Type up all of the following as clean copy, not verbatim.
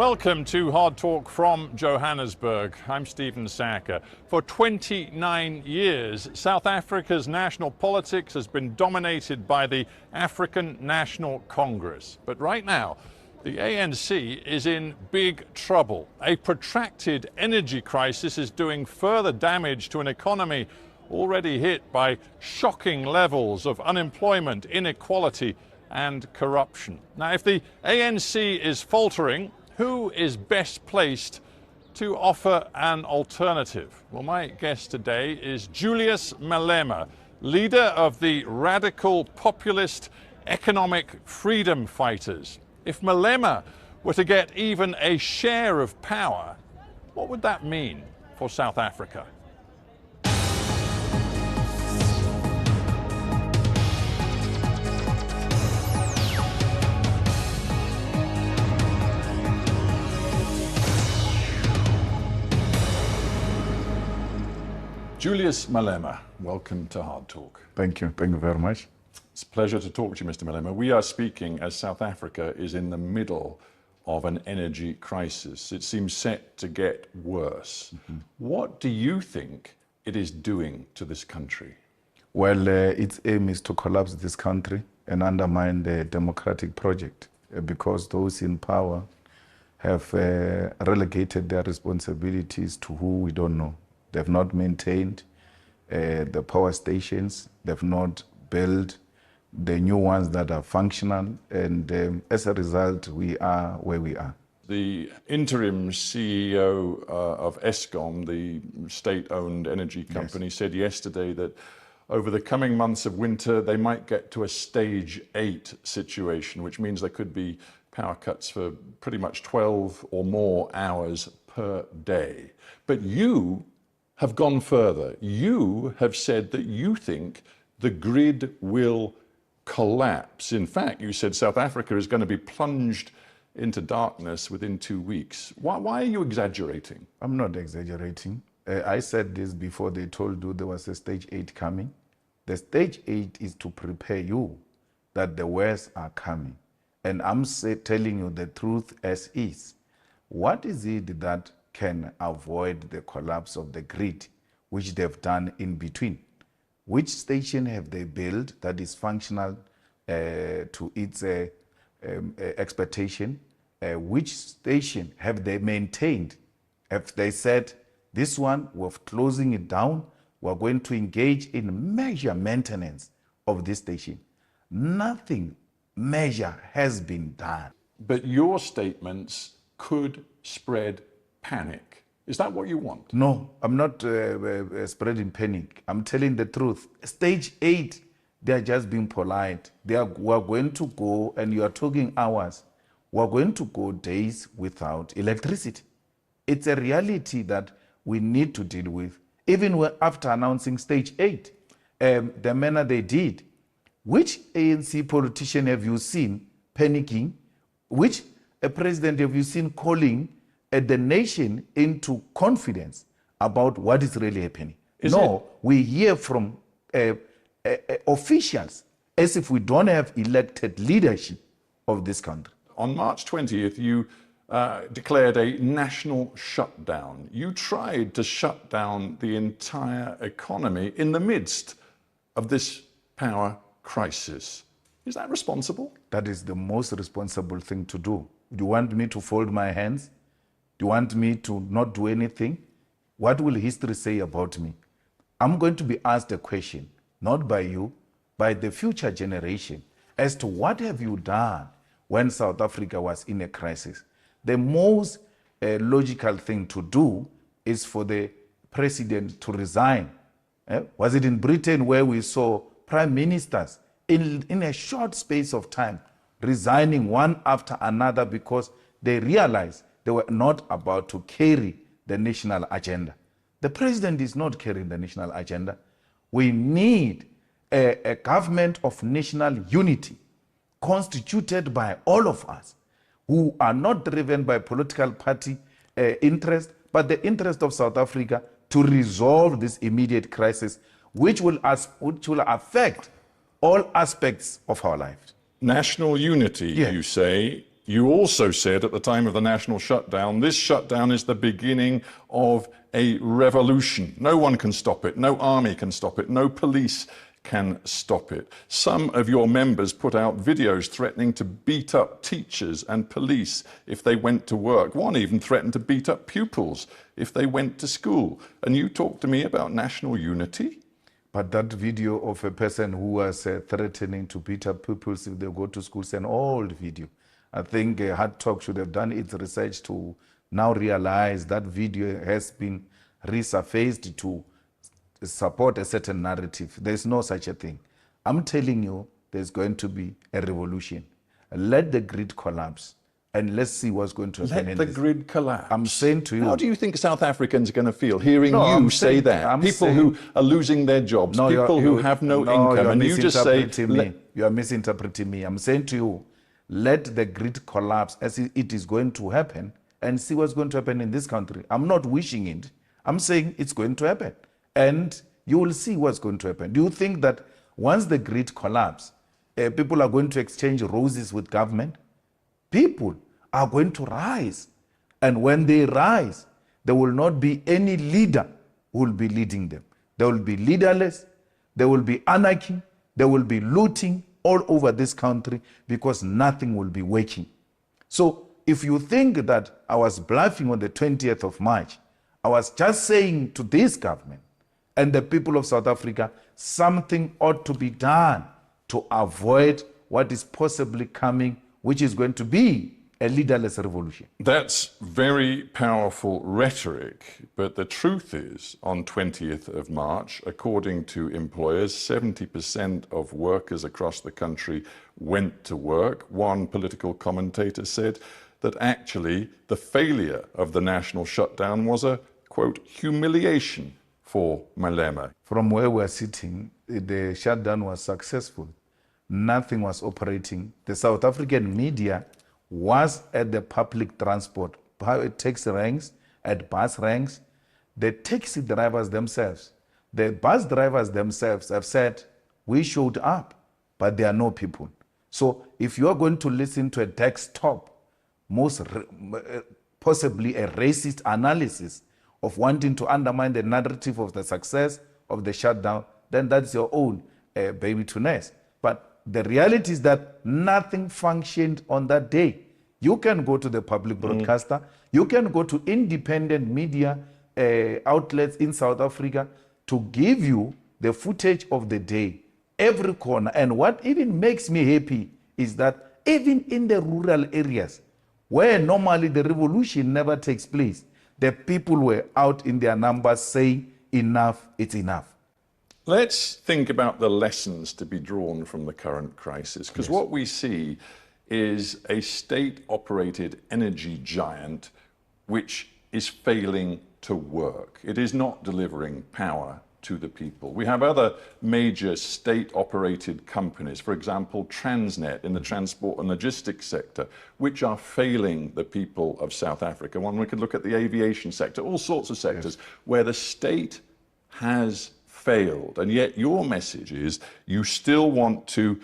Welcome to Hard Talk from Johannesburg. I'm Stephen Sackur. For 29 years, South Africa's national politics has been dominated by the African National Congress. But right now, the ANC is in big trouble. A protracted energy crisis is doing further damage to an economy already hit by shocking levels of unemployment, inequality, and corruption. Now, if the ANC is faltering, who is best placed to offer an alternative? Well, my guest today is Julius Malema, leader of the radical populist economic freedom fighters. If Malema were to get even a share of power, what would that mean for South Africa? Julius Malema, welcome to Hard Talk. Thank you very much. It's a pleasure to talk to you, Mr. Malema. We are speaking as South Africa is in the middle of an energy crisis. It seems set to get worse. What do you think it is doing to this country? Well, its aim is to collapse this country and undermine the democratic project because those in power have relegated their responsibilities to who we don't know. They've not maintained the power stations. They've not built the new ones that are functional. And as a result, we are where we are. The interim CEO of Eskom, the state-owned energy company, said yesterday that over the coming months of winter, they might get to a stage 8 situation, which means there could be power cuts for pretty much 12 or more hours per day. But you have gone further. You have said that you think the grid will collapse. In fact, you said South Africa is going to be plunged into darkness within 2 weeks. Why are you exaggerating? I'm not exaggerating. I said this before they told you there was a stage 8 coming. The stage 8 is to prepare you that the worst are coming. And I'm telling you the truth as is. What is it that can avoid the collapse of the grid, which they've done in between? Which station have they built that is functional to its expectation? Which station have they maintained? Have they said, this one, we're closing it down, we're going to engage in major maintenance of this station? Nothing major has been done. But your statements could spread panic. Is that what you want? No, I'm not spreading panic. I'm telling the truth. Stage 8, they're just being polite. We're going to go, and you are talking hours, we're going to go days without electricity. It's a reality that we need to deal with. Even after announcing stage 8, the manner they did, which ANC politician have you seen panicking? Which president have you seen calling the nation into confidence about what is really happening? We hear from officials as if we don't have elected leadership of this country. On March 20th, you declared a national shutdown. You tried to shut down the entire economy in the midst of this power crisis. Is that responsible? That is the most responsible thing to do. Do you want me to fold my hands? Do you want me to not do anything? What will history say about me? I'm going to be asked a question, not by you, by the future generation, as to what have you done when South Africa was in a crisis. The most logical thing to do is for the president to resign. Was it in Britain where we saw prime ministers in a short space of time resigning one after another because they realized they were not about to carry the national agenda? The president is not carrying the national agenda. We need a government of national unity constituted by all of us who are not driven by political party interest, but the interest of South Africa to resolve this immediate crisis, which will affect all aspects of our lives. National unity, Yeah. you say. You also said at the time of the national shutdown, this shutdown is the beginning of a revolution. No one can stop it. No army can stop it. No police can stop it. Some of your members put out videos threatening to beat up teachers and police if they went to work. One even threatened to beat up pupils if they went to school. And you talk to me about national unity? But that video of a person who was threatening to beat up pupils if they go to school is an old video. I think Hard Talk should have done its research to now realize that video has been resurfaced to support a certain narrative. There's no such a thing. I'm telling you, there's going to be a revolution. Let the grid collapse and let's see what's going to happen. Let the grid collapse. I'm saying to you. How do you think South Africans are going to feel hearing you say that? People who are losing their jobs, people who have no income, and you just say... You are misinterpreting me. I'm saying to you, let the grid collapse as it is going to happen and see what's going to happen in this country. I'm not wishing it. I'm saying it's going to happen. And you will see what's going to happen. Do you think that once the grid collapses, people are going to exchange roses with government? People are going to rise. And when they rise, there will not be any leader who will be leading them. There will be leaderless, there will be anarchy, there will be looting all over this country because nothing will be working. So if you think that I was bluffing on the 20th of March, I was just saying to this government and the people of South Africa, something ought to be done to avoid what is possibly coming, which is going to be a leaderless revolution. That's very powerful rhetoric, but the truth is, on 20th of March, according to employers, 70% of workers across the country went to work. One political commentator said that actually the failure of the national shutdown was a, quote, humiliation for Malema. From where we're sitting, the shutdown was successful. Nothing was operating. The South African media was at the public transport, taxi ranks, at bus ranks. The taxi drivers themselves, the bus drivers themselves have said, we showed up, but there are no people. So if you are going to listen to a desktop, possibly a racist analysis of wanting to undermine the narrative of the success of the shutdown, then that's your own baby to nurse. But the reality is that nothing functioned on that day. You can go to the public broadcaster, you can go to independent media outlets in South Africa to give you the footage of the day, every corner. And what even makes me happy is that even in the rural areas, where normally the revolution never takes place, the people were out in their numbers saying, enough, it's enough. Let's think about the lessons to be drawn from the current crisis, because what we see is a state-operated energy giant which is failing to work. It is not delivering power to the people. We have other major state-operated companies, for example, Transnet in the transport and logistics sector, which are failing the people of South Africa. One, we could look at the aviation sector, all sorts of sectors where the state has failed. And yet your message is you still want to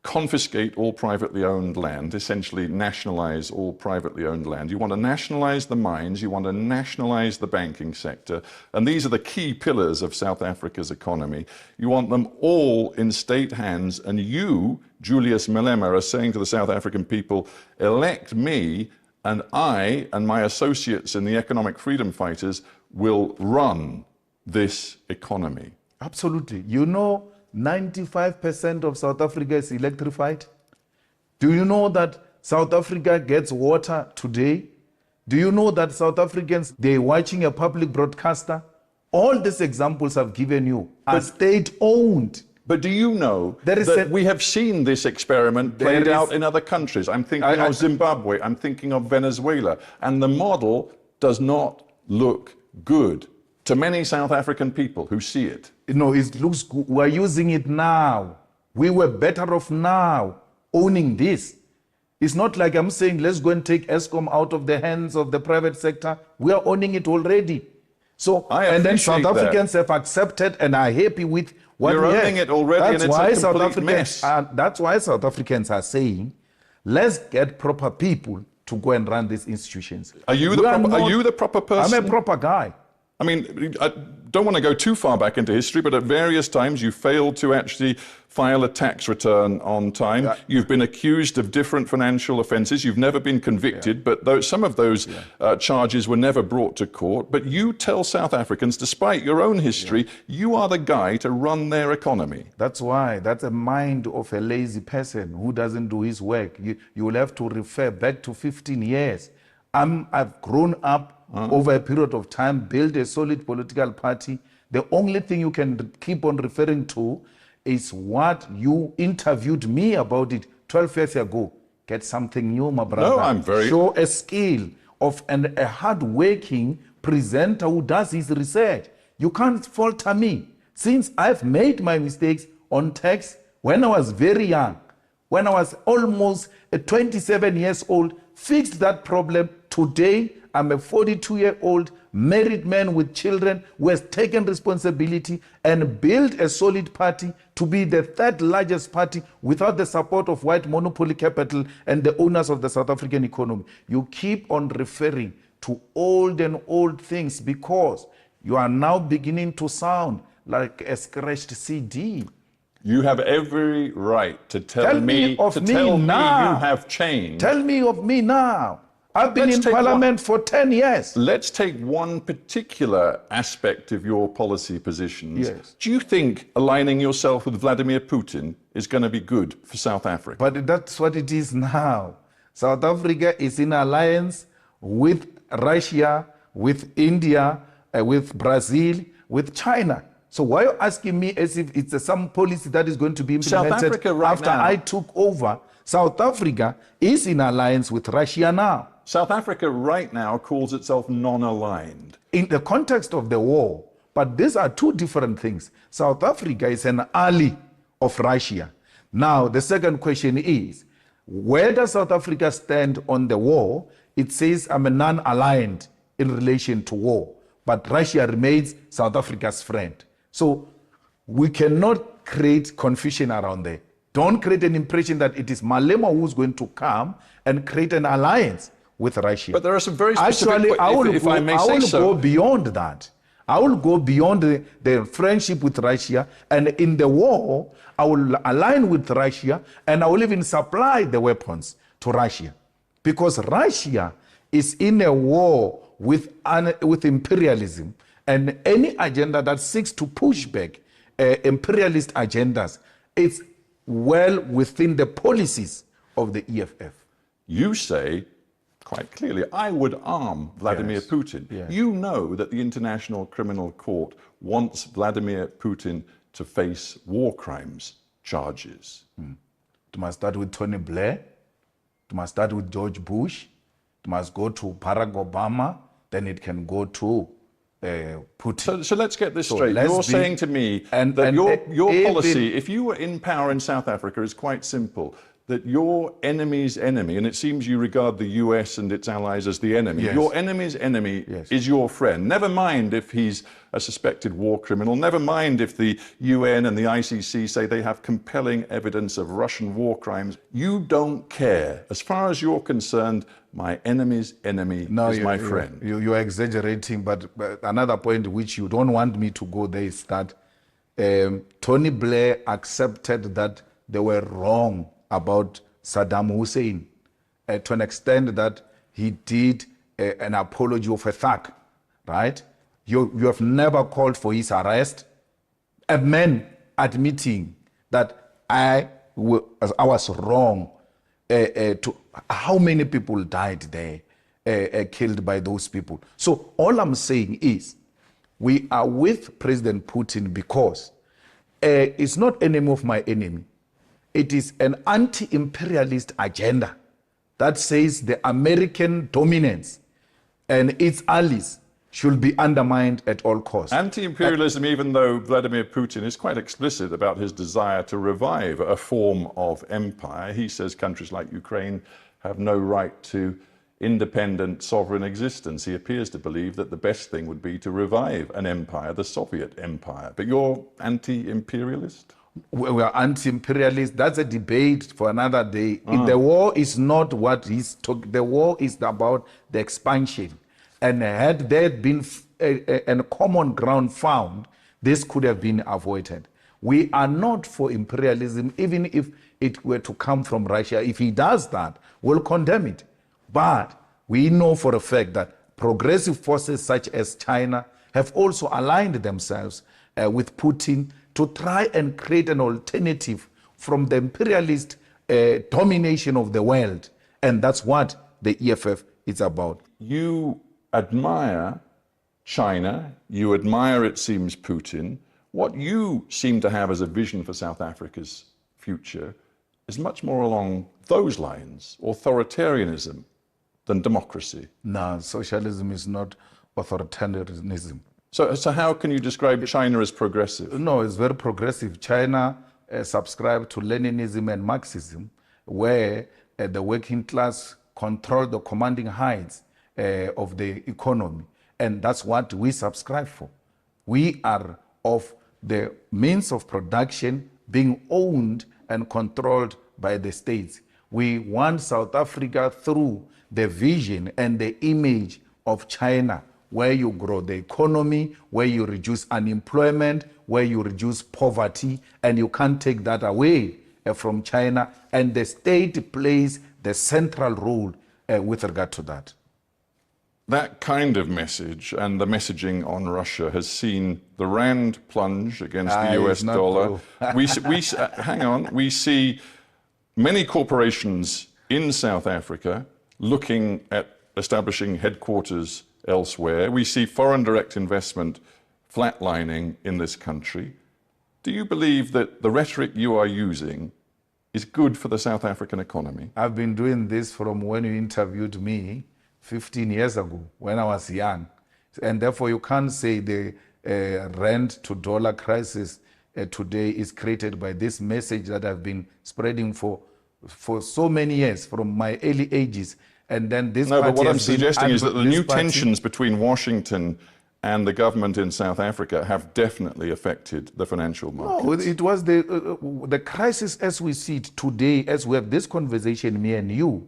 confiscate all privately owned land, essentially nationalize all privately owned land. You want to nationalize the mines, you want to nationalize the banking sector, and these are the key pillars of South Africa's economy. You want them all in state hands, and you, Julius Malema, are saying to the South African people, elect me, and I and my associates in the economic freedom fighters will run this economy. Absolutely. You know, 95% of South Africa is electrified. Do you know that South Africa gets water today? Do you know that South Africans, they're watching a public broadcaster? All these examples I've given you are state-owned. But do you know that we have seen this experiment played out in other countries? I'm thinking of Zimbabwe, I'm thinking of Venezuela, and the model does not look good to many South African people who see it. No, it looks good. We're using it now. We were better off now owning this. It's not like I'm saying, let's go and take Eskom out of the hands of the private sector. We are owning it already. So, and then South Africans have accepted and are happy with what You're owning it already, and it's a complete mess. That's why South Africans are saying Let's get proper people to go and run these institutions. Are you the proper person? I'm a proper guy. I mean, I don't want to go too far back into history, but at various times you failed to actually file a tax return on time. Yeah. You've been accused of different financial offences. You've never been convicted, but some of those charges were never brought to court. But you tell South Africans, despite your own history, you are the guy to run their economy. That's why. That's a mind of a lazy person who doesn't do his work. You will have to refer back to 15 years. I've grown up over a period of time, build a solid political party. The only thing you can keep on referring to is what you interviewed me about it 12 years ago. Get something new, my brother. No, I'm very... Show a skill of a hard-working presenter who does his research. You can't falter me. Since I've made my mistakes on tax when I was very young, when I was almost 27 years old, fixed that problem. Today, I'm a 42-year-old married man with children who has taken responsibility and built a solid party to be the third largest party without the support of white monopoly capital and the owners of the South African economy. You keep on referring to old and old things because you are now beginning to sound like a scratched CD. You have every right to tell me you have changed. Tell me of me now. I've been in Parliament for 10 years. Let's take one particular aspect of your policy positions. Yes. Do you think aligning yourself with Vladimir Putin is going to be good for South Africa? But that's what it is now. South Africa is in alliance with Russia, with India, with Brazil, with China. So why are you asking me as if it's some policy that is going to be implemented after I took over? South Africa is in alliance with Russia now. South Africa right now calls itself non-aligned. In the context of the war, but these are two different things. South Africa is an ally of Russia. Now, the second question is, where does South Africa stand on the war? It says I'm a non-aligned in relation to war, but Russia remains South Africa's friend. So we cannot create confusion around there. Don't create an impression that it is Malema who's going to come and create an alliance with Russia. But there are some very specific... Actually, I will go beyond that. I will go beyond the friendship with Russia, and in the war, I will align with Russia, and I will even supply the weapons to Russia. Because Russia is in a war with imperialism, and any agenda that seeks to push back imperialist agendas, it's well within the policies of the EFF. You say, quite clearly, I would arm Vladimir Putin. Yes. You know that the International Criminal Court wants Vladimir Putin to face war crimes charges. It must start with Tony Blair. It must start with George Bush. It must go to Barack Obama. Then it can go to Putin. So let's get this straight. You're saying to me that your policy, if you were in power in South Africa, is quite simple. That your enemy's enemy, and it seems you regard the US and its allies as the enemy, your enemy's enemy is your friend. Never mind if he's a suspected war criminal, never mind if the UN and the ICC say they have compelling evidence of Russian war crimes. You don't care. As far as you're concerned, my enemy's enemy is my friend. You're exaggerating, but another point which you don't want me to go there is that Tony Blair accepted that they were wrong about Saddam Hussein to an extent that he did an apology of a thug, right? You have never called for his arrest. A man admitting that I was wrong. To how many people died there, killed by those people. So all I'm saying is we are with President Putin because it's not enemy of my enemy. It is an anti-imperialist agenda that says the American dominance and its allies should be undermined at all costs. Anti-imperialism, even though Vladimir Putin is quite explicit about his desire to revive a form of empire. He says countries like Ukraine have no right to independent sovereign existence. He appears to believe that the best thing would be to revive an empire, the Soviet empire. But you're anti-imperialist? We are anti-imperialist. That's a debate for another day. The war is not what he's talking. The war is about the expansion. And had there been a common ground found, this could have been avoided. We are not for imperialism, even if it were to come from Russia. If he does that, we'll condemn it. But we know for a fact that progressive forces such as China have also aligned themselves with Putin to try and create an alternative from the imperialist domination of the world. And that's what the EFF is about. You admire China, you admire, it seems, Putin. What you seem to have as a vision for South Africa's future is much more along those lines, authoritarianism than democracy. No, socialism is not authoritarianism. So how can you describe China as progressive? No, it's very progressive. China subscribed to Leninism and Marxism, where the working class controlled the commanding heights of the economy. And that's what we subscribe for. We are of the means of production being owned and controlled by the states. We want South Africa through the vision and the image of China, where you grow the economy, where you reduce unemployment, where you reduce poverty, and you can't take that away from China. And the state plays the central role with regard to that. That kind of message and the messaging on Russia has seen the rand plunge against the US dollar. Hang on, we see many corporations in South Africa looking at establishing headquarters elsewhere. We see foreign direct investment flatlining in this country. Do you believe that the rhetoric you are using is good for the South African economy? I've been doing this from when you interviewed me 15 years ago, when I was young. And therefore you can't say the rand to dollar crisis today is created by this message that I've been spreading for so many years, from my early ages. And then this but what I'm suggesting is that the new tensions between Washington and the government in South Africa have definitely affected the financial markets. No, it was the crisis as we see it today, as we have this conversation, me and you.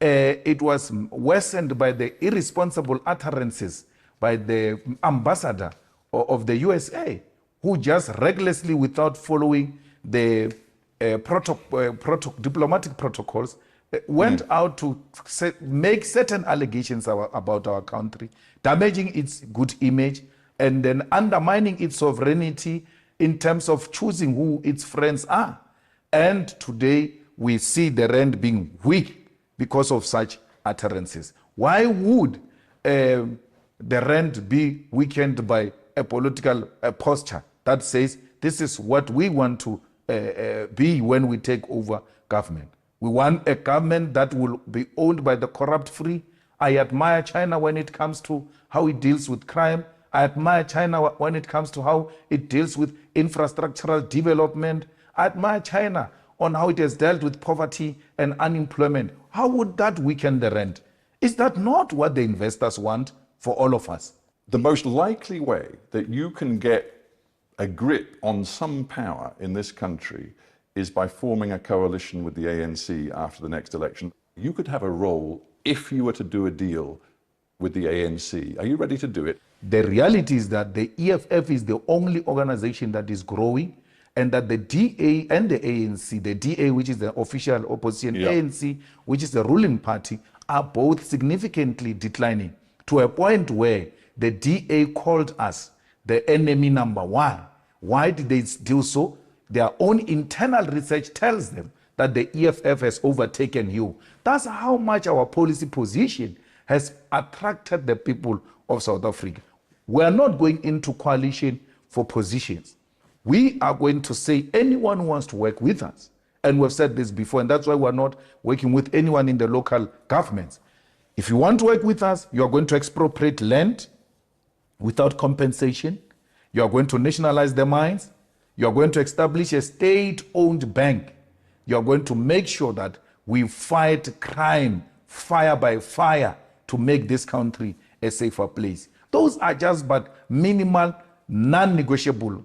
It was worsened by the irresponsible utterances by the ambassador of the USA, who just recklessly, without following the diplomatic protocols, went out to make certain allegations about our country, damaging its good image, and then undermining its sovereignty in terms of choosing who its friends are. And today we see the rand being weak because of such utterances. Why would the rand be weakened by a political posture that says this is what we want to be when we take over government? We want a government that will be owned by the corrupt free. I admire China when it comes to how it deals with crime. I admire China when it comes to how it deals with infrastructural development. I admire China on how it has dealt with poverty and unemployment. How would that weaken the rand? Is that not what the investors want for all of us? The most likely way that you can get a grip on some power in this country is by forming a coalition with the ANC after the next election. You could have a role if you were to do a deal with the ANC. Are you ready to do it? The reality is that the EFF is the only organization that is growing, and that the DA and the ANC, the DA, which is the official opposition, ANC, which is the ruling party, are both significantly declining to a point where the DA called us the enemy number one. Why did they do so? Their own internal research tells them that the EFF has overtaken you. That's how much our policy position has attracted the people of South Africa. We are not going into coalition for positions. We are going to say anyone who wants to work with us, and we've said this before, and that's why we're not working with anyone in the local governments. If you want to work with us, you are going to expropriate land without compensation. You are going to nationalize the mines. You are going to establish a state-owned bank. You are going to make sure that we fight crime fire by fire to make this country a safer place. Those are just but minimal, non-negotiable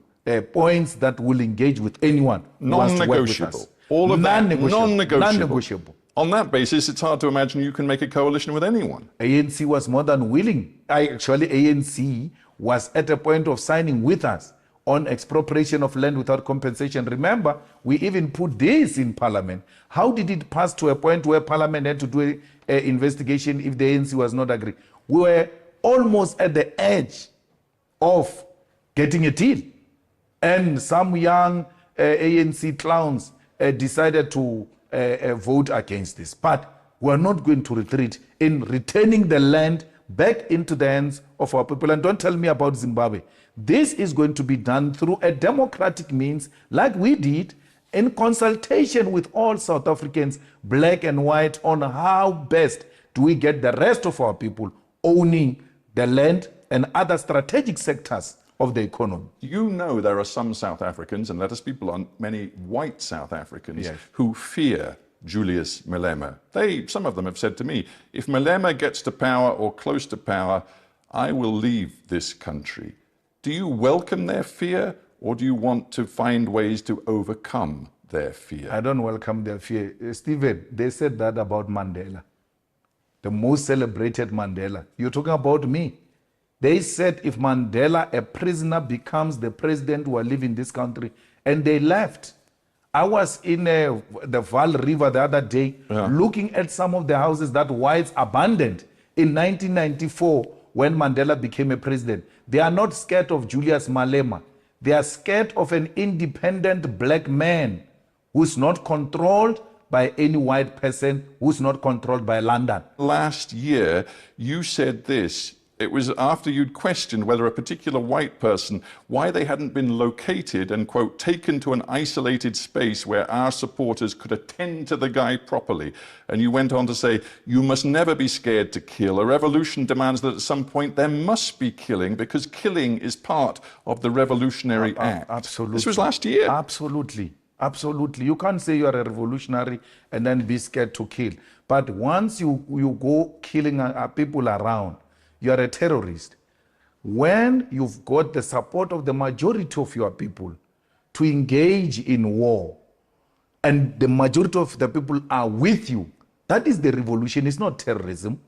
points that will engage with anyone who wants to work with us. All of that, non-negotiable. Non-negotiable. On that basis, it's hard to imagine you can make a coalition with anyone. ANC was more than willing. Actually, ANC was at a point of signing with us on expropriation of land without compensation. Remember, we even put this in Parliament. How did it pass to a point where Parliament had to do an investigation if the ANC was not agreeing? We were almost at the edge of getting a deal. And some young ANC clowns decided to vote against this. But we are not going to retreat in returning the land back into the hands of our people. And don't tell me about Zimbabwe. This is going to be done through a democratic means, like we did, in consultation with all South Africans, black and white, on how best do we get the rest of our people owning the land and other strategic sectors of the economy. You know there are some South Africans, and let us be blunt, many white South Africans, who fear Julius Malema. Some of them have said to me, if Malema gets to power or close to power, I will leave this country. Do you welcome their fear, or do you want to find ways to overcome their fear? I don't welcome their fear. Stephen, they said that about Mandela, the most celebrated Mandela. You're talking about me. They said if Mandela, a prisoner, becomes the president, who will live in this country, and they left. I was in the Vaal River the other day, looking at some of the houses that whites abandoned in 1994 when Mandela became a president. They are not scared of Julius Malema. They are scared of an independent black man who's not controlled by any white person, who's not controlled by London. Last year, you said this. It was after you'd questioned whether a particular white person, why they hadn't been located and, quote, taken to an isolated space where our supporters could attend to the guy properly. And you went on to say, you must never be scared to kill. A revolution demands that at some point there must be killing, because killing is part of the revolutionary act. Absolutely. This was last year. Absolutely. Absolutely. You can't say you are a revolutionary and then be scared to kill. But once you go killing people around, you are a terrorist. When you've got the support of the majority of your people to engage in war, and the majority of the people are with you, that is the revolution. It's not terrorism.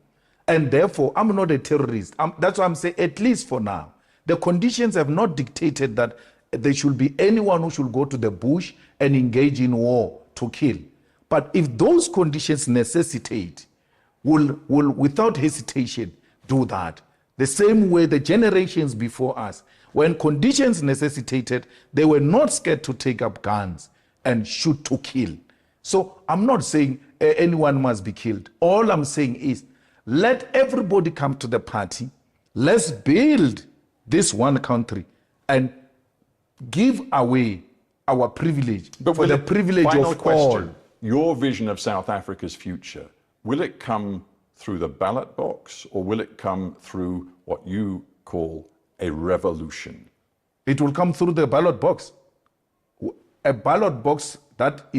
And therefore, I'm not a terrorist. That's why I'm saying, at least for now, the conditions have not dictated that there should be anyone who should go to the bush and engage in war to kill. But if those conditions necessitate, will without hesitation do that. The same way the generations before us, when conditions necessitated, they were not scared to take up guns and shoot to kill. So I'm not saying anyone must be killed. All I'm saying is, let everybody come to the party. Let's build this one country and give away our privilege, but for the privilege of all. Your vision of South Africa's future, will it come through the ballot box, or will it come through what you call a revolution? It will come through the ballot box. A ballot box that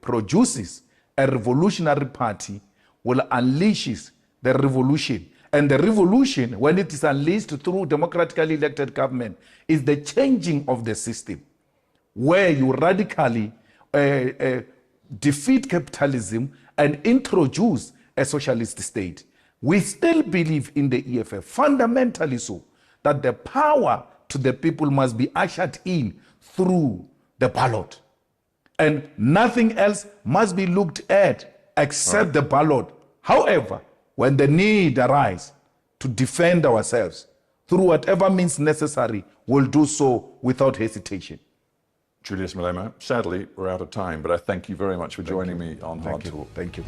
produces a revolutionary party will unleash the revolution. And the revolution, when it is unleashed through democratically elected government, is the changing of the system, where you radically defeat capitalism and introduce a socialist state. We still believe in the EFF, fundamentally so, that the power to the people must be ushered in through the ballot. And nothing else must be looked at except the ballot. However, when the need arises to defend ourselves through whatever means necessary, we'll do so without hesitation. Julius Malema, sadly, we're out of time, but I thank you very much for joining me on Hard Talk. Thank you.